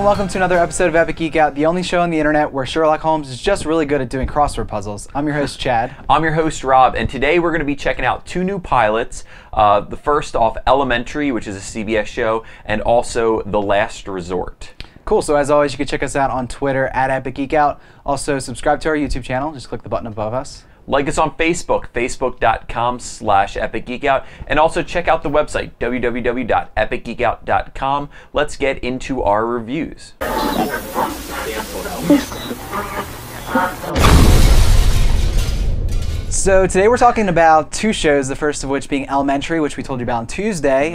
welcome to another episode of Epic Geek Out, the only show on the internet where Sherlock Holmes is just really good at doing crossword puzzles. I'm your host, Chad. I'm your host, Rob, and today we're going to be checking out two new pilots. The first off, Elementary, which is a CBS show, and also The Last Resort. Cool, so as always, you can check us out on Twitter at Epic Geek Out. Also, subscribe to our YouTube channel. Just click the button above us. Like us on Facebook, facebook.com/epicgeekout, and also check out the website, www.epicgeekout.com. Let's get into our reviews. So today we're talking about two shows, the first of which being Elementary, which we told you about on Tuesday.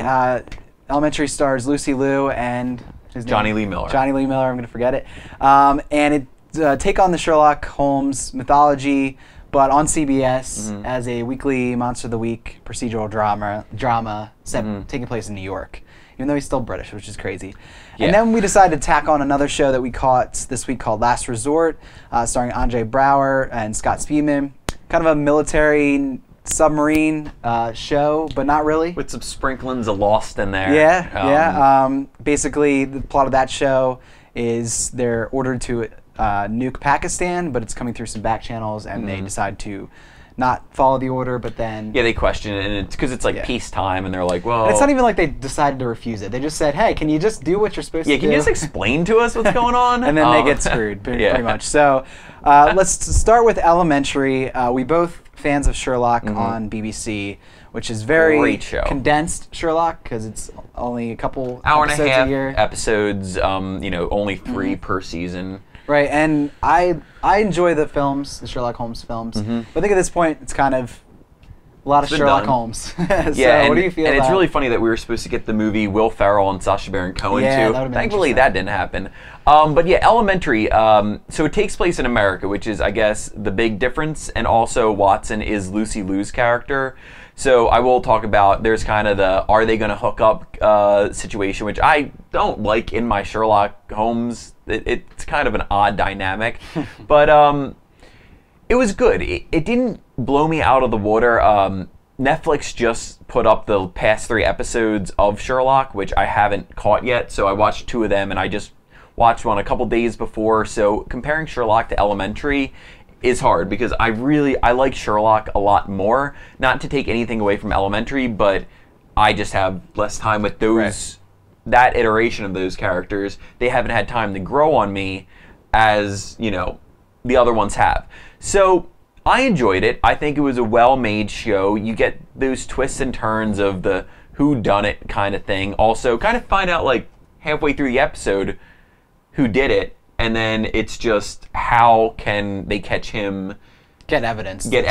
Elementary stars Lucy Liu and his Johnny name? Lee Miller. Johnny Lee Miller, I'm going to forget it. And it take on the Sherlock Holmes mythology, but on CBS as a weekly Monster of the Week procedural drama taking place in New York, even though he's still British, which is crazy. Yeah. And then we decided to tack on another show that we caught this week called Last Resort, starring Andre Brower and Scott Speedman. Kind of a military submarine show, but not really. With some sprinklings of Lost in there. Yeah, basically, the plot of that show is they're ordered to nuke Pakistan, but it's coming through some back channels, and they decide to not follow the order, but then... Yeah, they question it, and it's because it's like peacetime, and they're like, well... And it's not even like they decided to refuse it. They just said, hey, can you just do what you're supposed to do? Yeah, can you just explain to us what's going on? And then they get screwed, pretty much. So let's start with Elementary. We both fans of Sherlock on BBC, which is very condensed Sherlock, because it's only a couple hour and a half a year. Episodes, only 3 per season. Right, and I enjoy the films, the Sherlock Holmes films, but I think at this point it's kind of a lot of Sherlock Holmes. So what do you feel about it? And it's really funny that we were supposed to get the movie Will Ferrell and Sacha Baron Cohen too. Thankfully that didn't happen. But yeah, Elementary, so it takes place in America, which is, I guess, the big difference, and also Watson is Lucy Liu's character. So I will talk about, there's kind of the are they going to hook up situation, which I don't like in my Sherlock Holmes. It's kind of an odd dynamic. But it was good. It didn't blow me out of the water. Netflix just put up the past 3 episodes of Sherlock, which I haven't caught yet. So I watched 2 of them, and I just watched one a couple days before. So comparing Sherlock to Elementary is hard, because I like Sherlock a lot more. Not to take anything away from Elementary, but I just have less time with those, that iteration of those characters. They haven't had time to grow on me as, the other ones have. So I enjoyed it. I think it was a well-made show. You get those twists and turns of the whodunit kind of thing. Also, kind of find out like halfway through the episode who did it. And then it's just how can they catch him, get evidence to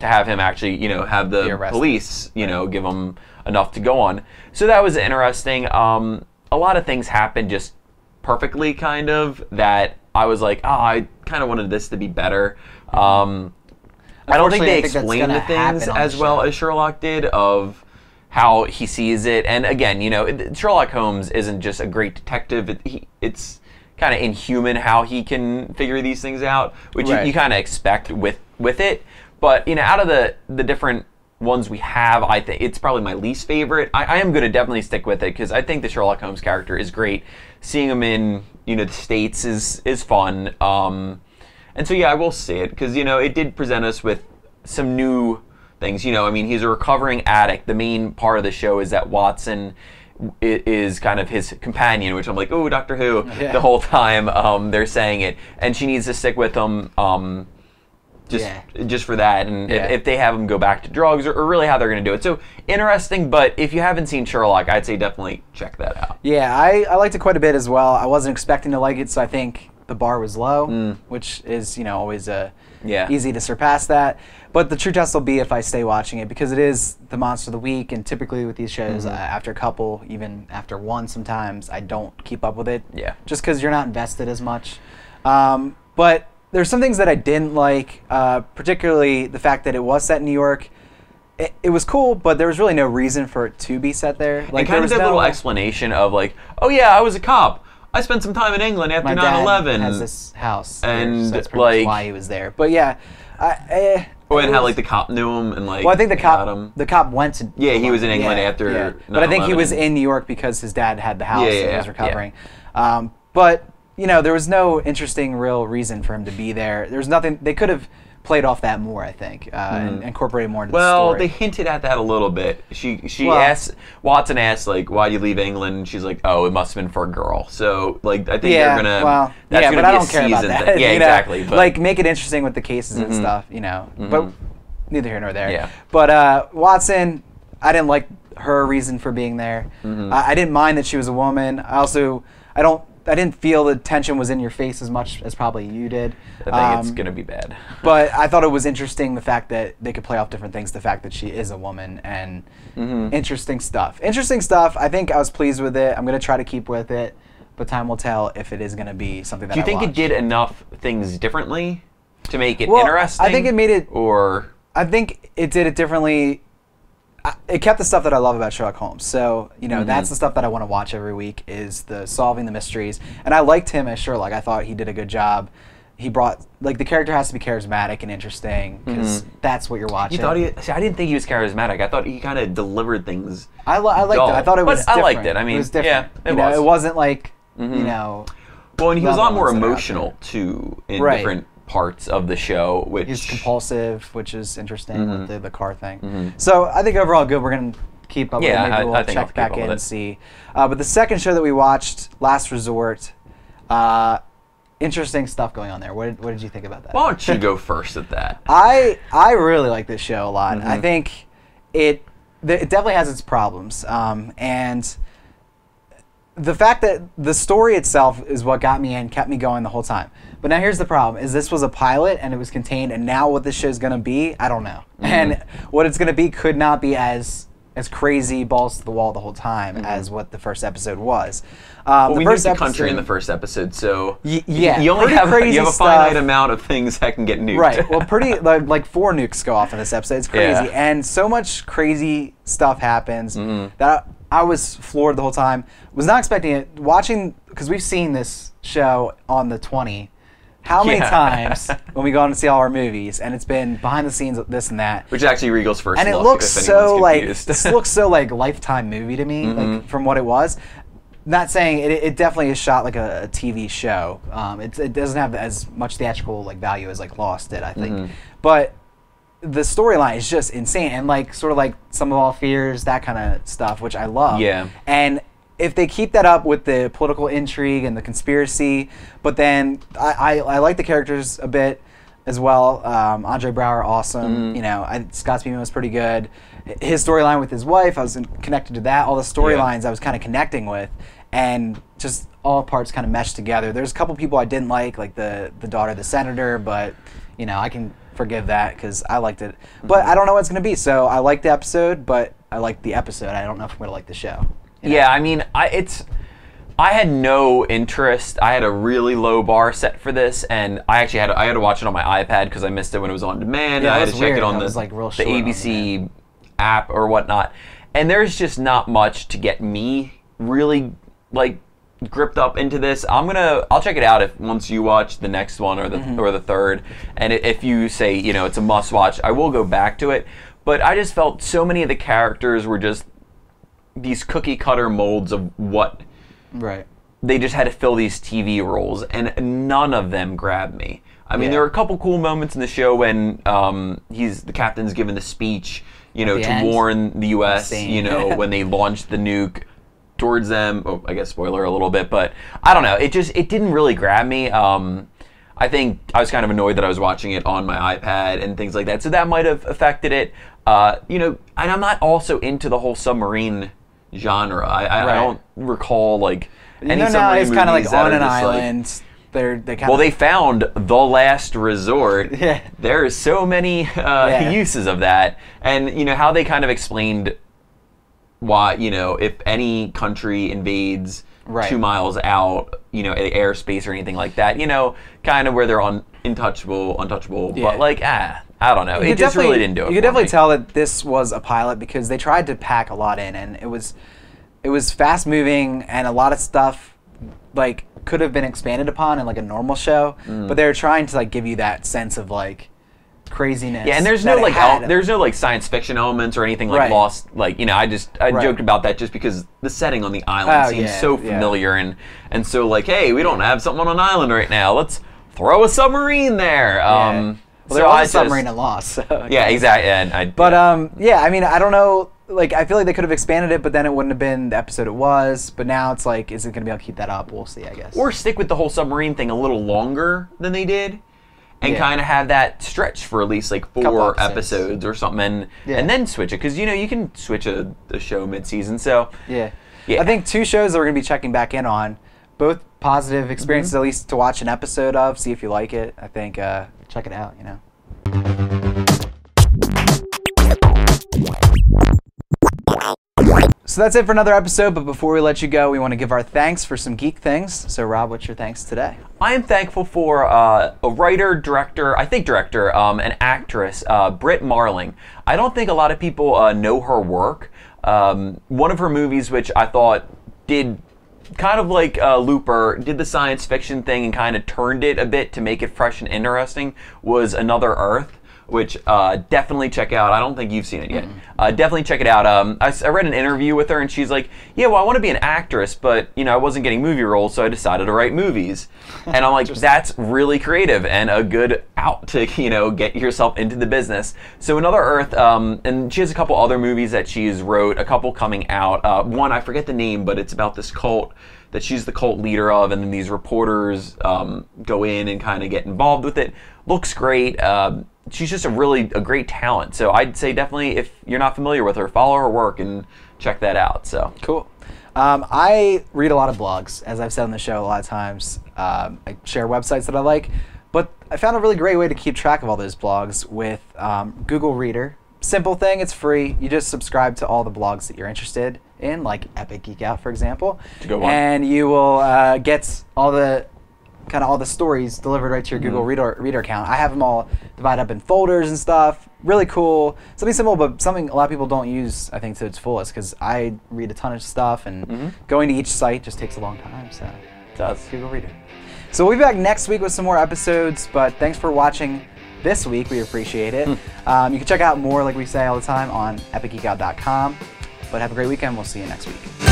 have him actually, have the police, give him enough to go on. So that was interesting. A lot of things happened just perfectly, kind of, that I was like, I kind of wanted this to be better. I don't think they explained the things as well as Sherlock did, of how he sees it. And again, Sherlock Holmes isn't just a great detective. It's kind of inhuman how he can figure these things out, which you kind of expect with it. But out of the different ones we have, I think it's probably my least favorite. I am going to definitely stick with it, because I think the Sherlock Holmes character is great. Seeing him in the States is fun. And so yeah, I will say it, because it did present us with some new things. He's a recovering addict. The main part of the show is that Watson is kind of his companion, which I'm like, oh, Doctor Who, the whole time they're saying it. And she needs to stick with him just for that. And if they have him go back to drugs, or really how they're going to do it. So interesting, but if you haven't seen Sherlock, I'd say definitely check that out. Yeah, I liked it quite a bit as well. I wasn't expecting to like it, so I think the bar was low, which is, always easy to surpass that. But the true test will be if I stay watching it, because it is the Monster of the Week, and typically with these shows, after a couple, even after one sometimes, I don't keep up with it. Yeah. Just because you're not invested as much. But there's some things that I didn't like, particularly the fact that it was set in New York. It was cool, but there was really no reason for it to be set there. Like, kind of that little explanation of like, oh yeah, I was a cop. I spent some time in England after 9/11. Has this house, and so that's pretty much why he was there. But yeah, And how like the cop knew him and like. Well, I think the cop went to. Yeah, he was in England after. Yeah. But I think he was in New York because his dad had the house and he was recovering. Yeah. But there was no interesting real reason for him to be there. There was nothing. They could have played off that more, I think, and incorporated more into the story. Well, they hinted at that a little bit. Watson asked, like, why did you leave England? And she's like, oh, it must have been for a girl. So, like, I think they're gonna. Well, that's but I don't care about that. Yeah, exactly. But, like, make it interesting with the cases and stuff, But neither here nor there. Yeah. But Watson, I didn't like her reason for being there. I didn't mind that she was a woman. I didn't feel the tension was in your face as much as probably you did. I think it's going to be bad. But I thought it was interesting the fact that they could play off different things, the fact that she is a woman, and interesting stuff. Interesting stuff. I think I was pleased with it. I'm going to try to keep with it, but time will tell if it is going to be something that I watch. Do you think it did enough things differently to make it interesting? I think it made it... I think it did it differently. It kept the stuff that I love about Sherlock Holmes. So, that's the stuff that I want to watch every week is the solving the mysteries. And I liked him as Sherlock. I thought he did a good job. He brought, the character has to be charismatic and interesting because that's what you're watching. I didn't think he was charismatic. I thought he kind of delivered things. I liked it. I thought it was different. I liked it. I mean, it was different. Yeah, it was. It wasn't like, Well, and he was a lot more emotional, too, in different parts of the show, which he's compulsive, which is interesting with the car thing. So I think overall good. We're gonna keep up with it. Maybe we'll check back in and see. But the second show that we watched, Last Resort, interesting stuff going on there. What did you think about that? Why don't you go first at that? I really like this show a lot. I think it definitely has its problems, and the fact that the story itself is what got me and kept me going the whole time. But now here's the problem, is this was a pilot and it was contained, and now what this show's going to be, I don't know. And what it's going to be could not be as crazy balls to the wall the whole time as what the first episode was. We knew the country in the first episode, so you only have a finite amount of things that can get nuked. Right. Well, like 4 nukes go off in this episode. It's crazy, and so much crazy stuff happens that I was floored the whole time. Was not expecting it. Watching, because we've seen this show on the 20. How many times when we go on to see all our movies, and it's been behind the scenes, this and that. Which is actually Regal's first. And it looks so like this looks so like Lifetime movie to me, like from what it was. Not saying it definitely is shot like a TV show. It doesn't have as much theatrical value as Lost did, I think. But the storyline is just insane, and sort of like Sum of All Fears, that kind of stuff, which I love. Yeah. And if they keep that up with the political intrigue and the conspiracy, but then I like the characters a bit as well. Andre Braugher, awesome. Scott Speedman was pretty good. His storyline with his wife, I was connected to that. All the storylines I was kind of connecting with, and just all parts kind of meshed together. There's a couple people I didn't like the daughter of the senator, but I can forgive that because I liked it. But I don't know what it's going to be. So I liked the episode, but I liked the episode. I don't know if I'm going to like the show. Yeah, I mean, I had no interest. I had a really low bar set for this, and I actually had to watch it on my iPad because I missed it when it was on demand. Yeah, I had to check it on the ABC app or whatnot. And there's just not much to get me really gripped up into this. I'll check it out once you watch the next one or the third. And if you say it's a must watch, I will go back to it. But I just felt so many of the characters were just these cookie cutter molds of what they just had to fill these TV roles, and none of them grabbed me. I mean, there were a couple cool moments in the show when the captain's given the speech, to warn the U.S. When they launched the nuke towards them. Oh, I guess spoiler a little bit, but I don't know. It didn't really grab me. I think I was kind of annoyed that I was watching it on my iPad and things like that, so that might have affected it. And I'm not also into the whole submarine genre. I don't recall any submarine it's kind of movies on an island. They found The Last Resort. Yeah. There are so many uses of that, and how they kind of explained why if any country invades 2 miles out, airspace or anything like that, kind of where they're untouchable. Yeah. But I don't know. It just really didn't do it. You could definitely tell that this was a pilot because they tried to pack a lot in, and it was fast moving, and a lot of stuff could have been expanded upon in a normal show, but they were trying to give you that sense of craziness. Yeah, and there's no like science fiction elements or anything like Lost. Like, you know, I joked about that just because the setting on the island seems so familiar, and so like, hey, we don't have something on an island right now. Let's throw a submarine there. Well, there was a submarine in Lost. So, yeah, exactly. And yeah, I mean, I don't know. Like, I feel like they could have expanded it, but then it wouldn't have been the episode it was. But now it's like, is it going to be able to keep that up? We'll see, I guess. Or stick with the whole submarine thing a little longer than they did, and kind of have that stretch for at least like 4 episodes or something, and then switch it. Because, you know, you can switch a show mid-season. So yeah. I think 2 shows that we're going to be checking back in on, both positive experiences, at least to watch an episode of, see if you like it. I think check it out, you know. So that's it for another episode, but before we let you go, we want to give our thanks for some geek things. So Rob, what's your thanks today? I am thankful for a writer, director, an actress, Britt Marling. I don't think a lot of people know her work. One of her movies, which I thought did kind of like Looper, did the science fiction thing and kind of turned it a bit to make it fresh and interesting, was Another Earth, which definitely check out. I don't think you've seen it yet. Definitely check it out. I read an interview with her, and she's like, yeah, well, I want to be an actress, but, you know, I wasn't getting movie roles, so I decided to write movies. And I'm like, that's really creative and a good out to, you know, get yourself into the business. So Another Earth, and she has a couple other movies that she's wrote, a couple coming out. One, I forget the name, but it's about this cult that she's the cult leader of, and then these reporters go in and kind of get involved with it. Looks great. She's just a great talent. So I'd say definitely, if you're not familiar with her, follow her work and check that out. So cool. I read a lot of blogs, as I've said on the show a lot of times. I share websites that I like, but I found a really great way to keep track of all those blogs with Google Reader. Simple thing, it's free. You just subscribe to all the blogs that you're interested in, like Epic Geek Out, for example. It's a good one. And you will get all the stories delivered right to your Google Reader account. I have them all divided up in folders and stuff. Really cool. Something simple, but something a lot of people don't use, I think, to its fullest, because I read a ton of stuff, and going to each site just takes a long time. So it does. Google Reader. So we'll be back next week with some more episodes, but thanks for watching this week. We appreciate it. You can check out more, like we say all the time, on epicgeekout.com. But have a great weekend. We'll see you next week.